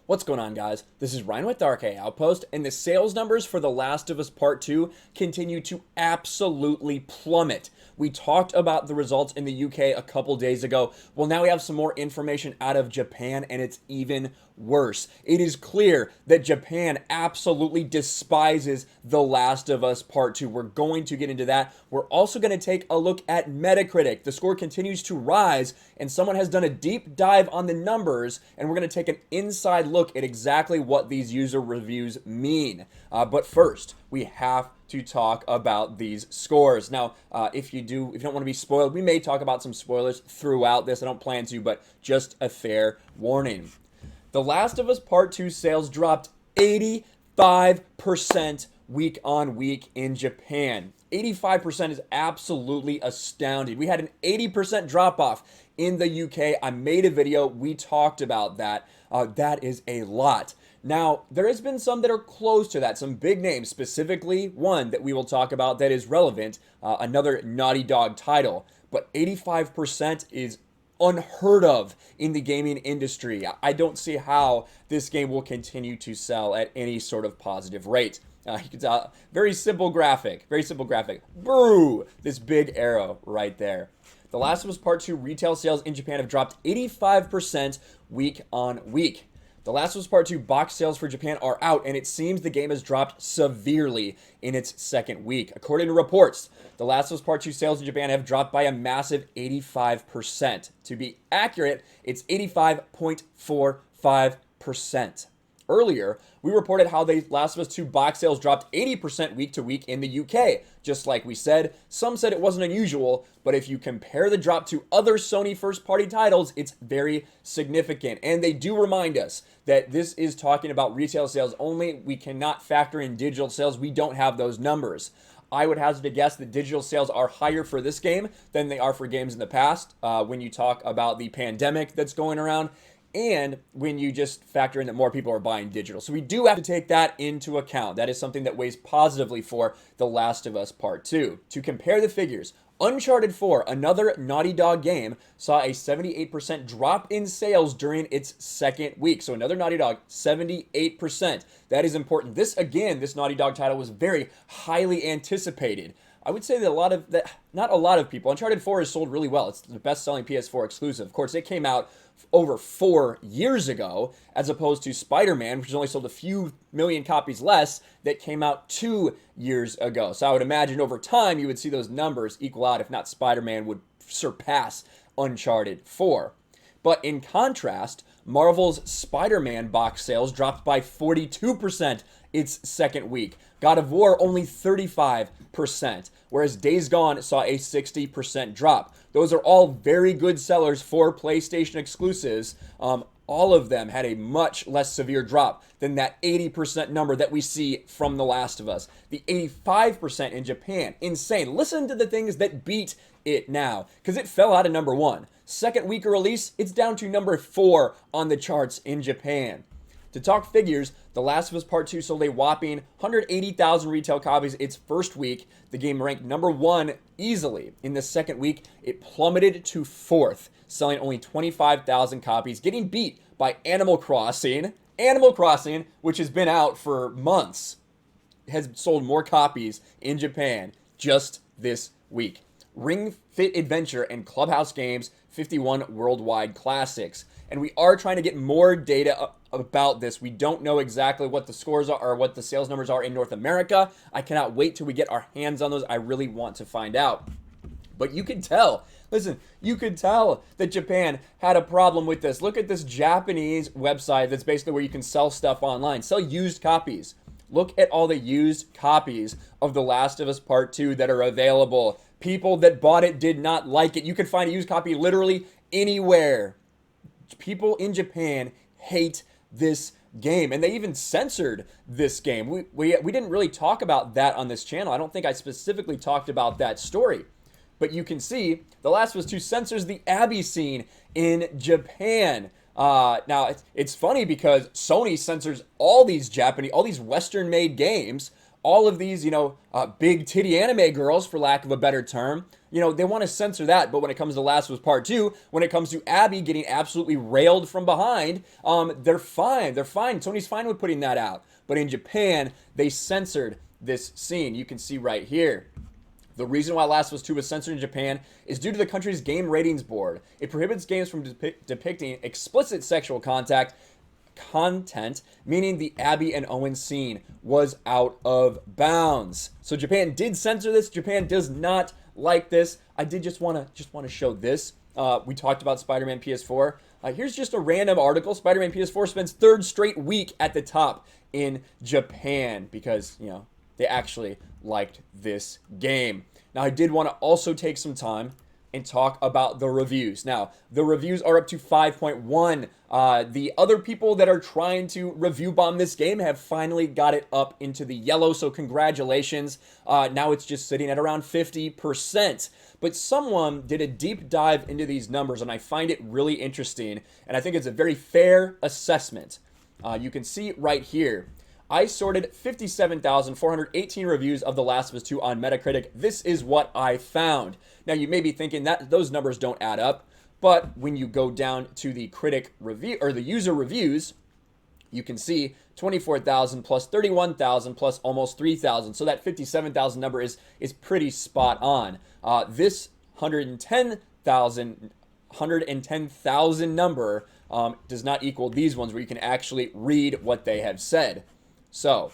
What's going on, guys? This is Ryan with Dark Outpost, and the sales numbers for The Last of Us Part 2 continue to absolutely plummet. We talked about the results in the UK a couple days ago. Well, now we have some more information out of Japan, and it's even worse. It is clear that Japan absolutely despises The Last of Us Part 2. We're going to get into that. We're also going to take a look at Metacritic. The score continues to rise, and someone has done a deep dive on the numbers, and we're going to take an inside look at exactly what these user reviews mean. But first, we have to talk about these scores. Now, if you don't want to be spoiled, we may talk about some spoilers throughout this. I don't plan to, but just a fair warning. The Last of Us Part 2 sales dropped 85% week on week in Japan. 85% is absolutely astounding. We had an 80% drop off in the UK. I made a video. We talked about that. That is a lot. Now, there has been some that are close to that, some big names, specifically one that we will talk about that is relevant, another Naughty Dog title. But 85% is unheard of in the gaming industry. I don't see how this game will continue to sell at any sort of positive rate. You can tell, very simple graphic, Boo! This big arrow right there. The Last of Us Part 2 retail sales in Japan have dropped 85% week on week. The Last of Us Part 2 box sales for Japan are out, and it seems the game has dropped severely in its second week. According to reports, The Last of Us Part 2 sales in Japan have dropped by a massive 85%. To be accurate, it's 85.45%. Earlier, we reported how the Last of Us 2 box sales dropped 80% week to week in the UK. Just like we said, some said it wasn't unusual, but if you compare the drop to other Sony first-party titles, it's very significant. And they do remind us that this is talking about retail sales only. We cannot factor in digital sales. We don't have those numbers. I would hazard to guess that digital sales are higher for this game than they are for games in the past when you talk about the pandemic that's going around. And when you just factor in that more people are buying digital. So we do have to take that into account. That is something that weighs positively for The Last of Us Part 2. To compare the figures, Uncharted 4, another Naughty Dog game, saw a 78% drop in sales during its second week. So another Naughty Dog, 78%. That is important. This Naughty Dog title was very highly anticipated. I would say that not a lot of people, Uncharted 4 has sold really well. It's the best-selling PS4 exclusive. Of course, it came out over 4 years ago, as opposed to Spider-Man, which has only sold a few million copies less, that came out 2 years ago. So I would imagine over time, you would see those numbers equal out, if not Spider-Man would surpass Uncharted 4. But in contrast, Marvel's Spider-Man box sales dropped by 42% its second week. God of War only 35%, whereas Days Gone saw a 60% drop. Those are all very good sellers for PlayStation exclusives. All of them had a much less severe drop than that 80% number that we see from The Last of Us. The 85% in Japan, insane. Listen to the things that beat it now, because it fell out of number 1. Second week of release, it's down to number 4 on the charts in Japan. To talk figures, The Last of Us Part 2 sold a whopping 180,000 retail copies its first week. The game ranked number 1 easily. In the second week, it plummeted to 4th, selling only 25,000 copies, getting beat by Animal Crossing. Animal Crossing, which has been out for months, has sold more copies in Japan just this week. Ring Fit Adventure and Clubhouse Games 51 worldwide classics. And we are trying to get more data about this. We don't know exactly what the scores are or what the sales numbers are in North America. I cannot wait till we get our hands on those. I really want to find out. But you could tell, listen, you could tell that Japan had a problem with this. Look at this Japanese website that's basically where you can sell stuff online, sell used copies. Look at all the used copies of The Last of Us Part 2 that are available. People that bought it did not like it. You could find a used copy literally anywhere. People in Japan hate this game, and they even censored this game. We didn't really talk about that on this channel. I don't think I specifically talked about that story. But you can see The Last of Us 2 censors the Abby scene in Japan. Now, it's funny because Sony censors all these Western-made games. all of these, big titty anime girls, for lack of a better term, they want to censor that. But when it comes to Last of Us Part 2, when it comes to Abby getting absolutely railed from behind, they're fine. They're fine. Sony's fine with putting that out. But in Japan, they censored this scene. You can see right here. The reason why Last of Us 2 was censored in Japan is due to the country's game ratings board. It prohibits games from depicting explicit sexual content, meaning the Abby and Owen scene was out of bounds. So Japan did censor this. Japan does not like this. I did just want to show this. We talked about Spider-Man PS4. Here's just a random article. Spider-Man PS4 spends third straight week at the top in Japan because, they actually liked this game. Now, I did want to also take some time and talk about the reviews. Now, the reviews are up to 5.1. The other people that are trying to review bomb this game have finally got it up into the yellow, so congratulations. Now it's just sitting at around 50%. But someone did a deep dive into these numbers, and I find it really interesting, and I think it's a very fair assessment. You can see right here, I sorted 57,418 reviews of The Last of Us 2 on Metacritic. This is what I found. Now, you may be thinking that those numbers don't add up, but when you go down to the critic review or the user reviews, you can see 24,000 plus 31,000 plus almost 3,000. So that 57,000 number is pretty spot on. This 110,000 number does not equal these ones where you can actually read what they have said. So,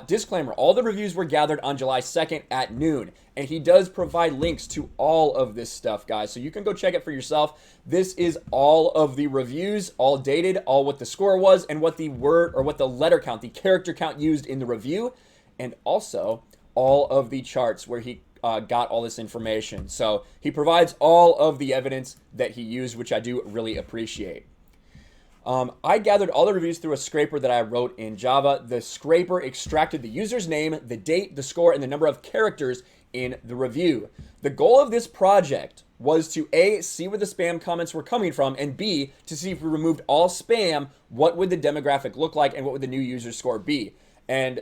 disclaimer, all the reviews were gathered on July 2nd at noon, and he does provide links to all of this stuff, guys, so you can go check it for yourself. This is all of the reviews, all dated, all what the score was, and what the word, or what the letter count, the character count used in the review, and also all of the charts where he got all this information. So, he provides all of the evidence that he used, which I do really appreciate. I gathered all the reviews through a scraper that I wrote in Java. The scraper extracted the user's name, the date, the score, and the number of characters in the review. The goal of this project was to A, see where the spam comments were coming from, and B, to see if we removed all spam, what would the demographic look like, and what would the new user score be. And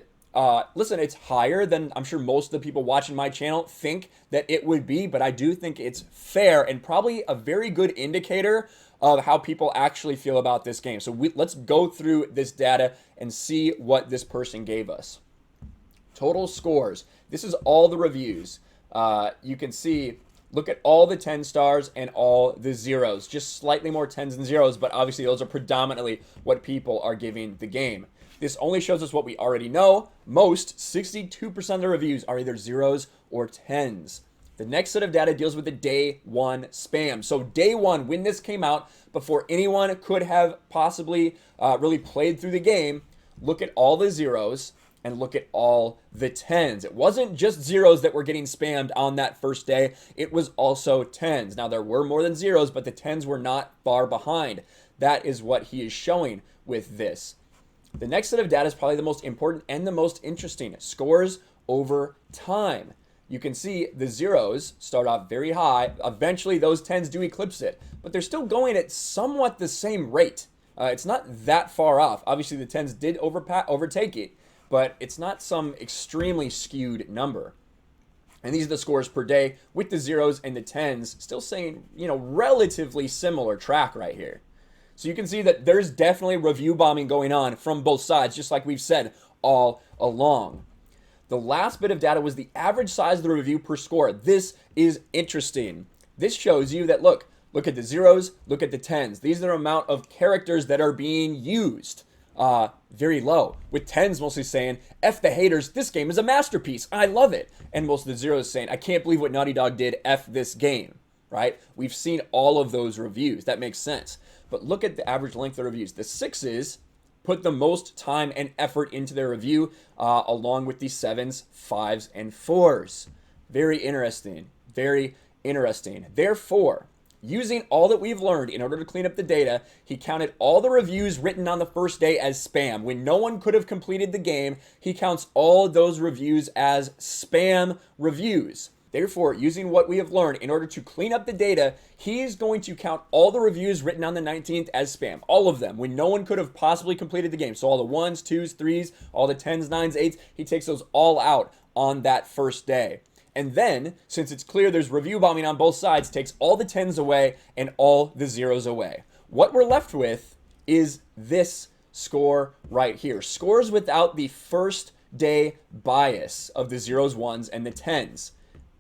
listen, it's higher than I'm sure most of the people watching my channel think that it would be, but I do think it's fair and probably a very good indicator of how people actually feel about this game. So let's go through this data and see what this person gave us. Total scores. This is all the reviews. You can see, look at all the 10 stars and all the zeros. Just slightly more 10s than zeros, but obviously those are predominantly what people are giving the game. This only shows us what we already know. Most, 62% of the reviews are either zeros or 10s. The next set of data deals with the day one spam. So day one, when this came out, before anyone could have possibly really played through the game, look at all the zeros and look at all the 10s. It wasn't just zeros that were getting spammed on that first day. It was also 10s. Now, there were more than zeros, but the 10s were not far behind. That is what he is showing with this. The next set of data is probably the most important and the most interesting. Scores over time. You can see the zeros start off very high. Eventually, those 10s do eclipse it, but they're still going at somewhat the same rate. It's not that far off. Obviously, the 10s did overtake it, but it's not some extremely skewed number. And these are the scores per day with the zeros and the 10s still saying, relatively similar track right here. So you can see that there's definitely review bombing going on from both sides, just like we've said all along. The last bit of data was the average size of the review per score. This is interesting. This shows you that, look at the zeros, look at the 10s. These are the amount of characters that are being used. Very low, with 10s mostly saying, F the haters, this game is a masterpiece, I love it. And most of the zeros saying, I can't believe what Naughty Dog did, F this game, right? We've seen all of those reviews. That makes sense. But look at the average length of reviews. The 6s put the most time and effort into their review, along with the 7s, 5s, and 4s. Very interesting. Very interesting. Therefore, using all that we've learned in order to clean up the data, he counted all the reviews written on the first day as spam. When no one could have completed the game, he counts all those reviews as spam reviews. Therefore, using what we have learned in order to clean up the data, he is going to count all the reviews written on the 19th as spam. All of them, when no one could have possibly completed the game. So all the 1s, 2s, 3s, all the 10s, 9s, 8s, he takes those all out on that first day. And then, since it's clear there's review bombing on both sides, takes all the 10s away and all the 0s away. What we're left with is this score right here. Scores without the first day bias of the 0s, 1s, and the 10s.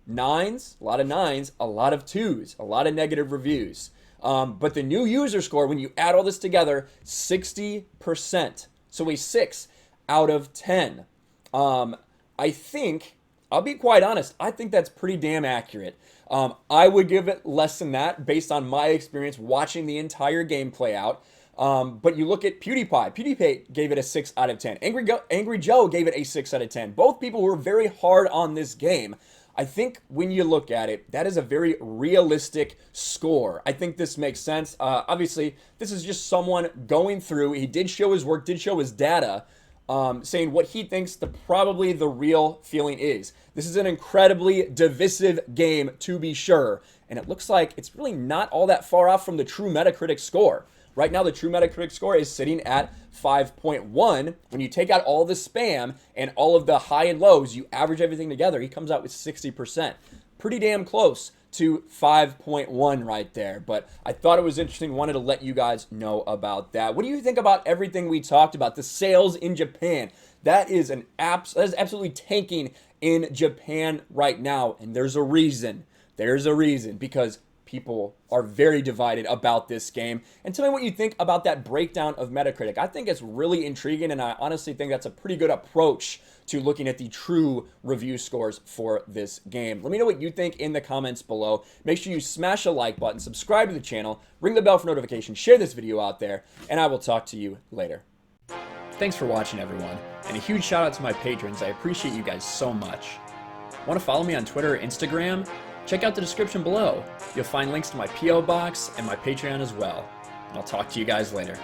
9s, a lot of 9s, a lot of 2s, a lot of negative reviews. But the new user score, when you add all this together, 60%. So a 6 out of 10. I think, I'll be quite honest, I think that's pretty damn accurate. I would give it less than that based on my experience watching the entire game play out. But you look at PewDiePie. PewDiePie gave it a 6 out of 10. Angry Joe gave it a 6 out of 10. Both people were very hard on this game. I think when you look at it, that is a very realistic score. I think this makes sense. Obviously, this is just someone going through. He did show his work, did show his data, saying what he thinks probably the real feeling is. This is an incredibly divisive game, to be sure. And it looks like it's really not all that far off from the true Metacritic score. Right now, the true Metacritic score is sitting at 5.1. When you take out all the spam and all of the high and lows, you average everything together, he comes out with 60%. Pretty damn close to 5.1 right there. But I thought it was interesting. Wanted to let you guys know about that. What do you think about everything we talked about? The sales in Japan. That is absolutely tanking in Japan right now. And there's a reason. There's a reason. Because people are very divided about this game. And tell me what you think about that breakdown of Metacritic. I think it's really intriguing, and I honestly think that's a pretty good approach to looking at the true review scores for this game. Let me know what you think in the comments below. Make sure you smash a like button, subscribe to the channel, ring the bell for notifications, share this video out there, and I will talk to you later. Thanks for watching, everyone, and a huge shout out to my patrons. I appreciate you guys so much. Want to follow me on Twitter or Instagram? Check out the description below. You'll find links to my P.O. box and my Patreon as well. And I'll talk to you guys later.